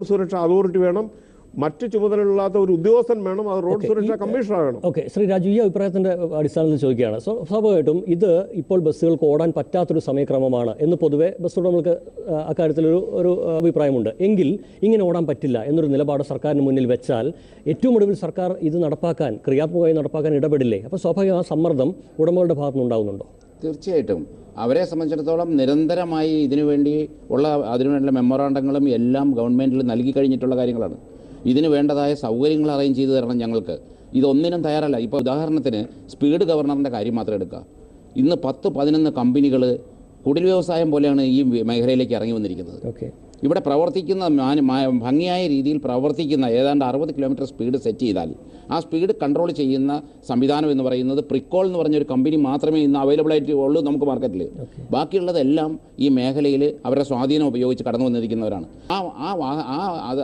സുരക്ഷാ അതോറിറ്റി വേണം, മറ്റ് ചുമതലകളില്ലാത്ത ഒരു ഉദ്യോഗസ്ഥൻ വേണം, അത് റോഡ് സുരക്ഷാ കമ്മീഷണർ വേണം. ഓക്കെ, ശ്രീ രാജു, ഈ അഭിപ്രായത്തിൻ്റെ അടിസ്ഥാനത്തിൽ ചോദിക്കുകയാണ്. സ്വാഭാവികമായിട്ടും ഇത് ഇപ്പോൾ ബസ്സുകൾക്ക് ഓടാൻ പറ്റാത്തൊരു സമയക്രമമാണ് എന്ന് പൊതുവെ ബസ് ഉടമകൾക്ക് അക്കാര്യത്തിലൊരു അഭിപ്രായമുണ്ട്. എങ്കിൽ ഇങ്ങനെ ഓടാൻ പറ്റില്ല എന്നൊരു നിലപാട് സർക്കാരിന് മുന്നിൽ വെച്ചാൽ ഏറ്റവും ഒടുവിൽ സർക്കാർ ഇത് നടപ്പാക്കാൻ, ക്രിയാത്മകമായി നടപ്പാക്കാൻ ഇടപെടില്ലേ? അപ്പോൾ സ്വാഭാവികം ആ സമ്മർദ്ദം ഉടമകളുടെ ഭാഗത്തുനിന്ന് ഉണ്ടാകുന്നുണ്ടോ? തീർച്ചയായിട്ടും അവരെ സംബന്ധിച്ചിടത്തോളം നിരന്തരമായി അതിനുവേണ്ടിയുള്ള മെമ്മോറാണ്ടങ്ങളും എല്ലാം ഗവൺമെൻറ്റിൽ നൽകി കഴിഞ്ഞിട്ടുള്ള കാര്യങ്ങളാണ്. ഇതിന് വേണ്ടതായ സൗകര്യങ്ങൾ അറേഞ്ച് ചെയ്തു തരണം ഞങ്ങൾക്ക്. ഇതൊന്നിനും തയ്യാറല്ല. ഇപ്പോൾ ഉദാഹരണത്തിന് സ്പീഡ് ഗവർണറിൻ്റെ കാര്യം മാത്രം എടുക്കുക. ഇന്ന് 10-11 കമ്പനികൾ കുടിൽ വ്യവസായം പോലെയാണ് ഈ മേഖലയിലേക്ക് ഇറങ്ങി വന്നിരിക്കുന്നത്. ഇവിടെ പ്രവർത്തിക്കുന്ന ഭംഗിയായ രീതിയിൽ പ്രവർത്തിക്കുന്ന ഏതാണ്ട് 60 കിലോമീറ്റർ സ്പീഡ് സെറ്റ് ചെയ്താൽ ആ സ്പീഡ് കൺട്രോൾ ചെയ്യുന്ന സംവിധാനം എന്ന് പറയുന്നത് പ്രിക്കോൾ എന്ന് പറഞ്ഞൊരു കമ്പനി മാത്രമേ ഇന്ന് അവൈലബിൾ ആയിട്ട് ഉള്ളൂ നമുക്ക് മാർക്കറ്റിൽ. ബാക്കിയുള്ളതെല്ലാം ഈ മേഖലയിൽ അവരുടെ സ്വാധീനം ഉപയോഗിച്ച് കടന്നു വന്നിരിക്കുന്നവരാണ്.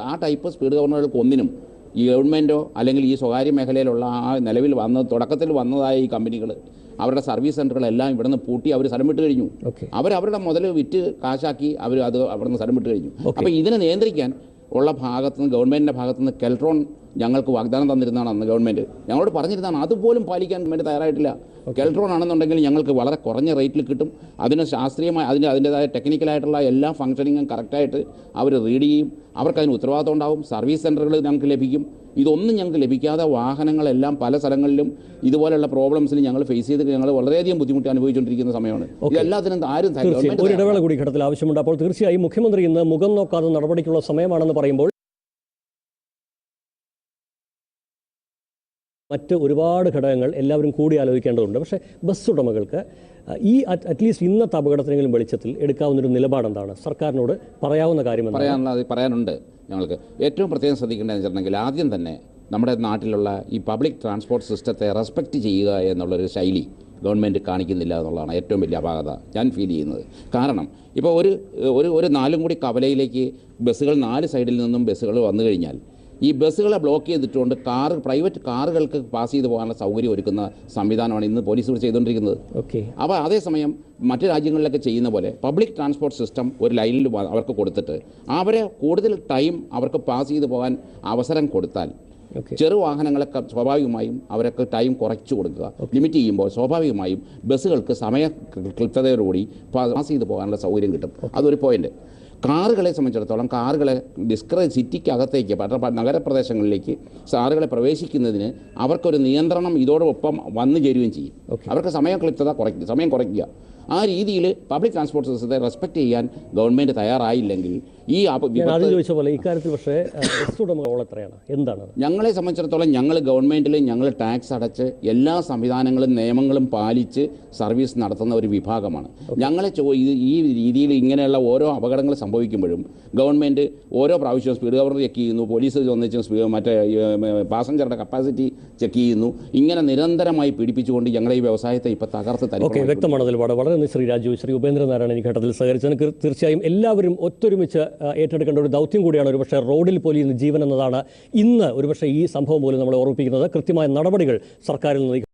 ആ ടൈപ്പ് സ്പീഡ് ഗവർണറുകൾക്ക് ഒന്നിനും ഈ ഗവൺമെൻറ്റോ അല്ലെങ്കിൽ ഈ സ്വകാര്യ മേഖലയിലുള്ള നിലവിൽ തുടക്കത്തിൽ വന്നതായ ഈ കമ്പനികൾ അവരുടെ സർവീസ് സെൻ്ററുകളെല്ലാം ഇവിടെ നിന്ന് പൂട്ടി അവർ സ്ഥലം വിട്ട് കഴിഞ്ഞു. അവരുടെ മുതൽ വിറ്റ് കാശാക്കി അത് അവിടെ നിന്ന് സ്ഥലം വിട്ട് കഴിഞ്ഞു. അപ്പോൾ ഇതിനെ നിയന്ത്രിക്കാൻ ഉള്ള ഭാഗത്തുനിന്ന് ഗവൺമെൻറ്റിൻ്റെ ഭാഗത്തുനിന്ന് കെൽട്രോൺ ഞങ്ങൾക്ക് വാഗ്ദാനം തന്നിരുന്നതാണ് അന്ന് ഗവൺമെൻറ്. ഞങ്ങളോട് പറഞ്ഞിരുന്നതാണ്, അതുപോലും പാലിക്കാൻ വേണ്ടി തയ്യാറായിട്ടില്ല. കെൽട്രോൺ ആണെന്നുണ്ടെങ്കിൽ ഞങ്ങൾക്ക് വളരെ കുറഞ്ഞ റേറ്റിൽ കിട്ടും. അതിന് ശാസ്ത്രീയമായി അതിൻ്റേതായ ടെക്നിക്കലായിട്ടുള്ള എല്ലാ ഫംഗ്ഷനിങ്ങും കറക്റ്റായിട്ട് അവർ റീഡ് ചെയ്യും. അവർക്കതിന് ഉത്തരവാദിത്വം ഉണ്ടാവും. സർവീസ് സെൻ്ററുകൾ ഞങ്ങൾക്ക് ലഭിക്കും. ഇതൊന്നും ഞങ്ങൾക്ക് ലഭിക്കാതെ വാഹനങ്ങളെല്ലാം പല സ്ഥലങ്ങളിലും ഇതുപോലെയുള്ള പ്രോബ്ലംസിൽ ഞങ്ങൾ ഫേസ് ചെയ്ത് ഞങ്ങൾ വളരെയധികം ബുദ്ധിമുട്ട് അനുഭവിച്ചുകൊണ്ടിരിക്കുന്ന സമയമാണ്. ഇതെല്ലാത്തിനും ആരും ഒരു ഇടവേള കൂടി ഘട്ടത്തിൽ ആവശ്യമുണ്ട്. അപ്പോൾ തീർച്ചയായും മുഖ്യമന്ത്രി ഇന്ന് മുഖം നോക്കാതെ നടപടിക്കുള്ള സമയമാണെന്ന് പറയുമ്പോൾ മറ്റ് ഒരുപാട് ഘടകങ്ങൾ എല്ലാവരും കൂടി ആലോചിക്കേണ്ടതുണ്ട്. പക്ഷേ ബസ് ഉടമകൾക്ക് ഈ അറ്റ്ലീസ്റ്റ് ഇന്നത്തെ അപകടത്തിനെങ്കിലും വെളിച്ചത്തിൽ എടുക്കാവുന്നൊരു നിലപാടെന്താണ്? സർക്കാരിനോട് പറയാവുന്ന കാര്യം പറയാനുണ്ട്. ഞങ്ങൾക്ക് ഏറ്റവും പ്രത്യേകം ശ്രദ്ധിക്കേണ്ടതെന്ന് വെച്ചിട്ടുണ്ടെങ്കിൽ ആദ്യം തന്നെ നമ്മുടെ നാട്ടിലുള്ള ഈ പബ്ലിക് ട്രാൻസ്പോർട്ട് സിസ്റ്റത്തെ റെസ്പെക്റ്റ് ചെയ്യുക എന്നുള്ളൊരു ശൈലി ഗവൺമെൻറ് കാണിക്കുന്നില്ല എന്നുള്ളതാണ് ഏറ്റവും വലിയ അപാകത ഞാൻ ഫീൽ ചെയ്യുന്നത്. കാരണം ഇപ്പോൾ ഒരു 4 കൂടി കവലയിലേക്ക് ബസ്സുകൾ 4 സൈഡിൽ നിന്നും ബസ്സുകൾ വന്നു കഴിഞ്ഞാൽ ഈ ബസ്സുകളെ ബ്ലോക്ക് ചെയ്തിട്ടുകൊണ്ട് പ്രൈവറ്റ് കാറുകൾക്ക് പാസ് ചെയ്ത് പോകാനുള്ള സൗകര്യം ഒരുക്കുന്ന സംവിധാനമാണ് ഇന്ന് പോലീസ് ചെയ്തുകൊണ്ടിരിക്കുന്നത്. അപ്പോൾ അതേസമയം മറ്റ് രാജ്യങ്ങളിലൊക്കെ ചെയ്യുന്ന പോലെ പബ്ലിക് ട്രാൻസ്പോർട്ട് സിസ്റ്റം ഒരു ലൈനിൽ അവർക്ക് കൊടുത്തിട്ട് അവരെ കൂടുതൽ ടൈം അവർക്ക് പാസ് ചെയ്ത് പോകാൻ അവസരം കൊടുത്താൽ ചെറുവാഹനങ്ങളൊക്കെ സ്വാഭാവികമായും അവരൊക്കെ ടൈം കുറച്ചു കൊടുക്കുക, ലിമിറ്റ് ചെയ്യുമ്പോൾ സ്വാഭാവികമായും ബസ്സുകൾക്ക് സമയ കൃത്യതയോടുകൂടി പാസ് ചെയ്ത് പോകാനുള്ള സൗകര്യം കിട്ടും. അതൊരു പോയിന്റ്. കാറുകളെ സംബന്ധിച്ചിടത്തോളം കാറുകളെ സിറ്റിക്കകത്തേക്ക് നഗരപ്രദേശങ്ങളിലേക്ക് കാറുകളെ പ്രവേശിക്കുന്നതിന് അവർക്കൊരു നിയന്ത്രണം ഇതോടൊപ്പം വന്നു ചേരുകയും ചെയ്യും. അവർക്ക് സമയം കുറയ്ക്കുക. ആ രീതിയിൽ പബ്ലിക് ട്രാൻസ്പോർട്ട് സിസ്റ്റത്തെ റെസ്പെക്ട് ചെയ്യാൻ ഗവൺമെൻറ് തയ്യാറായില്ലെങ്കിൽ ചോദിച്ച പോലെ ഇക്കാര്യത്തിൽ പക്ഷേ എന്താണ് ഞങ്ങളെ സംബന്ധിച്ചിടത്തോളം ഞങ്ങൾ ഗവൺമെൻറ്റിൽ ഞങ്ങൾ ടാക്സ് അടച്ച് എല്ലാ സംവിധാനങ്ങളും നിയമങ്ങളും പാലിച്ച് സർവീസ് നടത്തുന്ന ഒരു വിഭാഗമാണ്. ഞങ്ങളെ ഈ രീതിയിൽ ഇങ്ങനെയുള്ള ഓരോ അപകടങ്ങൾ സംഭവിക്കുമ്പോഴും ഗവൺമെൻറ് ഓരോ പ്രാവശ്യവും സ്പീഡ് ഗവർണർ ചെക്ക് ചെയ്യുന്നു, പോലീസ് ഒന്നിച്ച് മറ്റേ പാസഞ്ചറുടെ കപ്പാസിറ്റി ചെക്ക് ചെയ്യുന്നു. ഇങ്ങനെ നിരന്തരമായി പീഡിപ്പിച്ചുകൊണ്ട് ഞങ്ങളെ ഈ വ്യവസായത്തെ ഇപ്പോൾ തകർത്ത് തരും. വ്യക്തമാണ് നിലപാട്. വളരെ ശ്രീ രാജു, ശ്രീ ഉപേന്ദ്രനാരായണൻ ഈ ഘട്ടത്തിൽ സഹകരിച്ചതിന് തീർച്ചയായും എല്ലാവരും ഒത്തൊരുമിച്ച് ഏറ്റെടുക്കേണ്ട ഒരു ദൗത്യം കൂടിയാണ് ഒരുപക്ഷെ റോഡിൽ പൊലിയുന്ന ജീവൻ എന്നതാണ് ഇന്ന് ഒരുപക്ഷെ ഈ സംഭവം പോലും നമ്മളെ ഓർമ്മിപ്പിക്കുന്നത്. കൃത്യമായ നടപടികൾ സർക്കാരിൽ നിന്ന്